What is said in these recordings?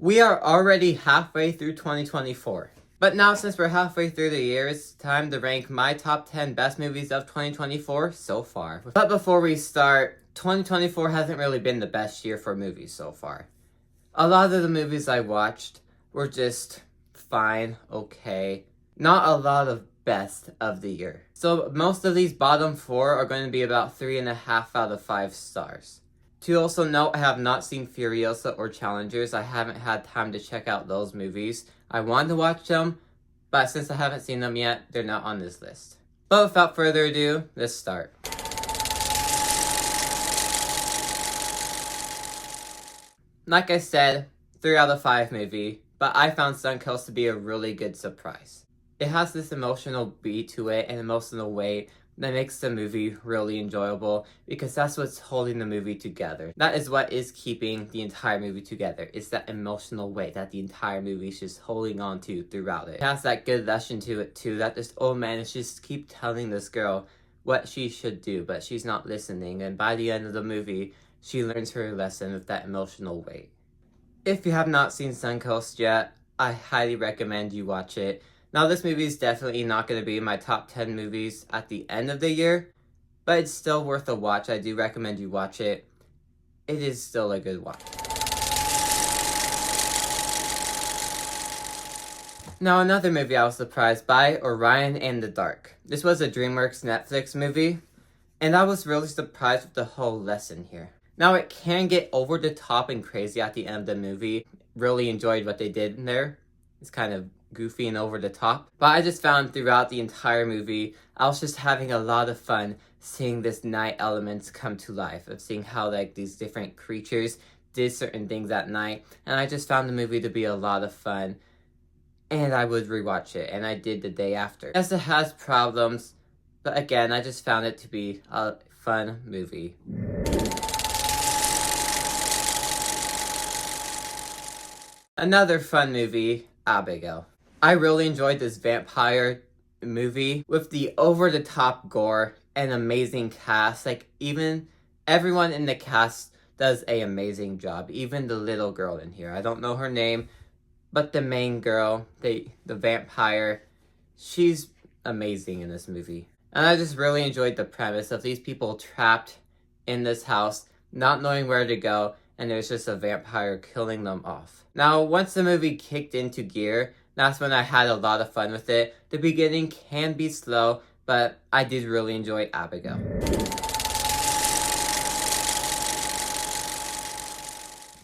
We are already halfway through 2024. But now, since we're halfway through the year, it's time to rank my top 10 best movies of 2024 so far. But before we start, 2024 hasn't really been the best year for movies so far. A lot of the movies I watched were just fine, okay. Not a lot of best of the year. So most of these bottom 4 are going to be about 3.5 out of 5 stars. To also note, I have not seen Furiosa or Challengers. I haven't had time to check out those movies. I wanted to watch them, but since I haven't seen them yet, they're not on this list. But without further ado, let's start. Like I said, 3 out of 5 movie, but I found Suncoast to be a really good surprise. It has this emotional beat to it and emotional weight that makes the movie really enjoyable because that's what's holding the movie together. That is what is keeping the entire movie together. It's that emotional weight that the entire movie is just holding on to throughout it. It has that good lesson to it too, that this old man is just keep telling this girl what she should do, but she's not listening, and by the end of the movie, she learns her lesson with that emotional weight. If you have not seen Suncoast yet, I highly recommend you watch it. Now, this movie is definitely not going to be in my top 10 movies at the end of the year, but it's still worth a watch. I do recommend you watch it. It is still a good watch. Now, another movie I was surprised by, Orion and the Dark. This was a DreamWorks Netflix movie, and I was really surprised with the whole lesson here. Now, it can get over the top and crazy at the end of the movie. Really enjoyed what they did in there. It's kind of goofy and over the top, but I just found throughout the entire movie I was just having a lot of fun seeing this night elements come to life, of seeing how like these different creatures did certain things at night, and I just found the movie to be a lot of fun, and I would rewatch it, and I did the day after. Yes, it has problems, but again, I just found it to be a fun movie. Another fun movie, Abigail. I really enjoyed this vampire movie with the over-the-top gore and amazing cast. Like, even everyone in the cast does an amazing job. Even the little girl in here. I don't know her name, but the main girl, the vampire, she's amazing in this movie. And I just really enjoyed the premise of these people trapped in this house, not knowing where to go, and there's just a vampire killing them off. Now, once the movie kicked into gear, that's when I had a lot of fun with it. The beginning can be slow, but I did really enjoy Abigail.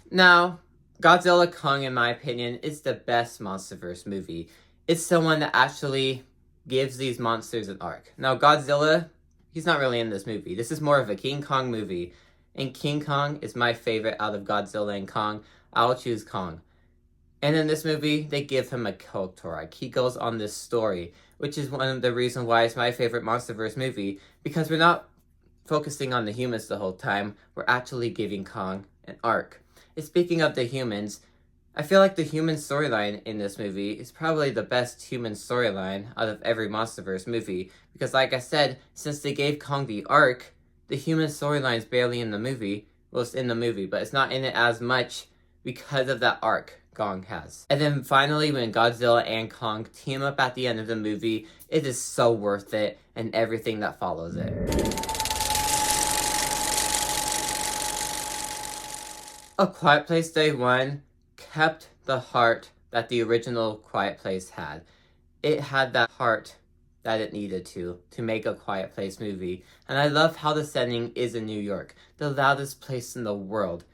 Now, Godzilla Kong, in my opinion, is the best MonsterVerse movie. It's the one that actually gives these monsters an arc. Now, Godzilla, he's not really in this movie. This is more of a King Kong movie. And King Kong is my favorite out of Godzilla and Kong. I'll choose Kong. And in this movie, they give him a character arc. He goes on this story, which is one of the reasons why it's my favorite MonsterVerse movie, because we're not focusing on the humans the whole time. We're actually giving Kong an arc. And speaking of the humans, I feel like the human storyline in this movie is probably the best human storyline out of every MonsterVerse movie, because like I said, since they gave Kong the arc, the human storyline is barely in the movie. Well, it's in the movie, but it's not in it as much because of that arc Kong has. And then finally, when Godzilla and Kong team up at the end of the movie, it is so worth it, and everything that follows it. A Quiet Place Day 1 kept the heart that the original Quiet Place had. It had that heart that it needed to make a Quiet Place movie. And I love how the setting is in New York, the loudest place in the world.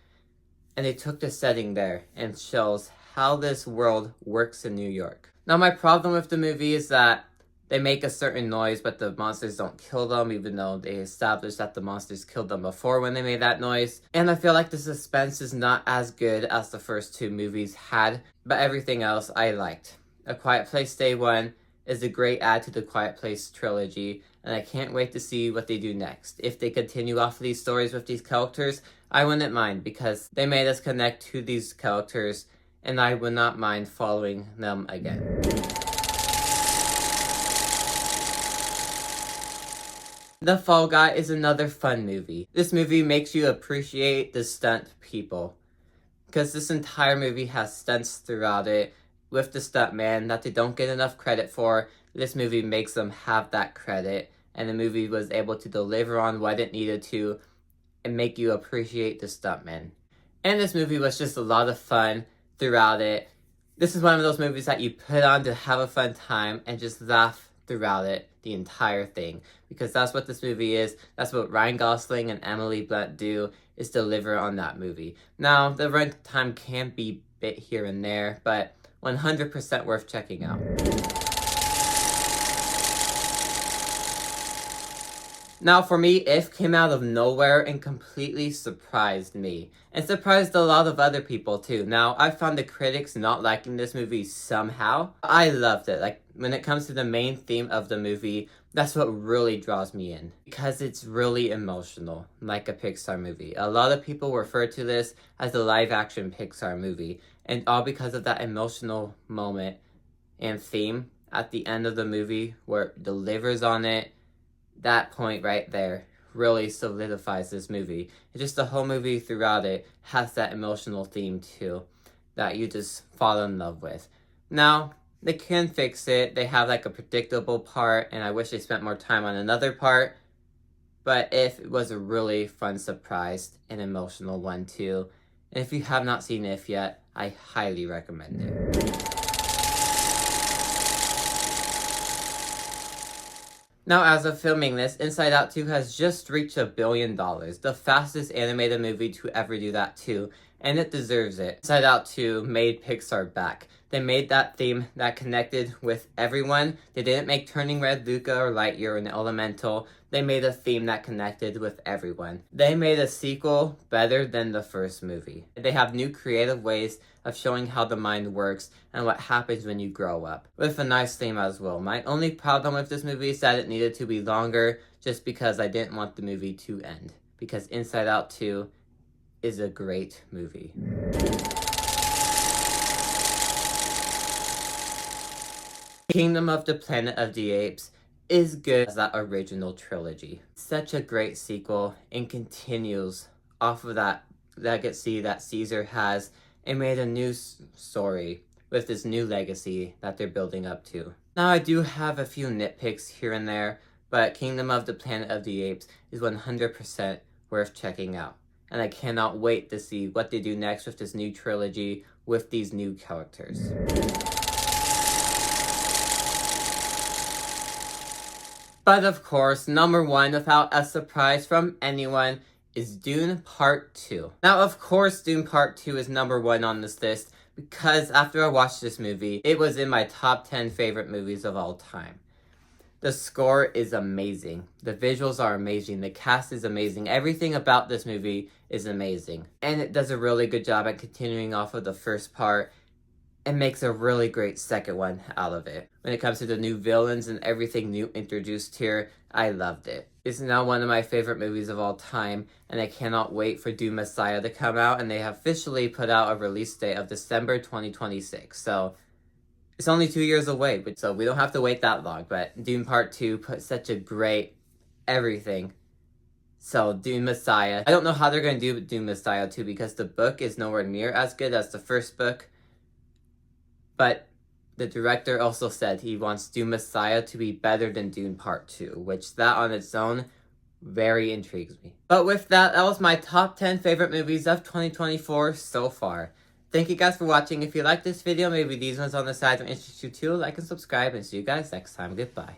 And they took the setting there and shows how this world works in New York. Now, my problem with the movie is that they make a certain noise, but the monsters don't kill them, even though they established that the monsters killed them before when they made that noise. And I feel like the suspense is not as good as the first 2 movies had, but everything else I liked. A Quiet Place Day 1 is a great add to the Quiet Place trilogy, and I can't wait to see what they do next. If they continue off of these stories with these characters, I wouldn't mind, because they made us connect to these characters, and I would not mind following them again. The Fall Guy is another fun movie. This movie makes you appreciate the stunt people. because this entire movie has stunts throughout it with the stuntman that they don't get enough credit for. This movie makes them have that credit, and the movie was able to deliver on what it needed to and make you appreciate the stuntman. And this movie was just a lot of fun throughout it. This is one of those movies that you put on to have a fun time and just laugh throughout it, the entire thing. Because that's what this movie is. That's what Ryan Gosling and Emily Blunt do, is deliver on that movie. Now, the runtime can be a bit here and there, but 100% worth checking out. Now for me, If came out of nowhere and completely surprised me. And surprised a lot of other people too. Now, I found the critics not liking this movie somehow. I loved it. Like, when it comes to the main theme of the movie, that's what really draws me in. Because it's really emotional, like a Pixar movie. A lot of people refer to this as a live-action Pixar movie. And all because of that emotional moment and theme at the end of the movie where it delivers on it. That point right there really solidifies this movie. And just the whole movie throughout it has that emotional theme too that you just fall in love with. Now, they can fix it. They have like a predictable part, and I wish they spent more time on another part. But If it was a really fun surprise and emotional one too. And if you have not seen If yet, I highly recommend it. Now, as of filming this, Inside Out 2 has just reached $1 billion, the fastest animated movie to ever do that too, and it deserves it. Inside Out 2 made Pixar back. They made that theme that connected with everyone. They didn't make Turning Red, Luca, or Lightyear an Elemental. They made a theme that connected with everyone. They made a sequel better than the first movie. They have new creative ways of showing how the mind works and what happens when you grow up, with a nice theme as well. My only problem with this movie is that it needed to be longer, just because I didn't want the movie to end. Because Inside Out 2 is a great movie. Kingdom of the Planet of the Apes is good as that original trilogy. Such a great sequel, and continues off of that legacy that Caesar has and made a new story with this new legacy that they're building up to. Now, I do have a few nitpicks here and there, but Kingdom of the Planet of the Apes is 100% worth checking out. And I cannot wait to see what they do next with this new trilogy with these new characters. But of course, number one, without a surprise from anyone, is Dune Part 2. Now, of course, Dune Part 2 is number one on this list because after I watched this movie, it was in my top 10 favorite movies of all time. The score is amazing. The visuals are amazing. The cast is amazing. Everything about this movie is amazing. And it does a really good job at continuing off of the first part and makes a really great second one out of it. When it comes to the new villains and everything new introduced here, I loved it. It's now one of my favorite movies of all time, and I cannot wait for Dune Messiah to come out, and they have officially put out a release date of December 2026. So it's only 2 years away, so we don't have to wait that long. But Dune Part 2 put such a great everything. So Dune Messiah. I don't know how they're going to do Dune Messiah 2 because the book is nowhere near as good as the first book. But the director also said he wants Dune Messiah to be better than Dune Part 2, which that on its own very intrigues me. But with that, that was my top 10 favorite movies of 2024 so far. Thank you guys for watching. If you like this video, maybe these ones on the side will interest you too. Like and subscribe, and see you guys next time. Goodbye.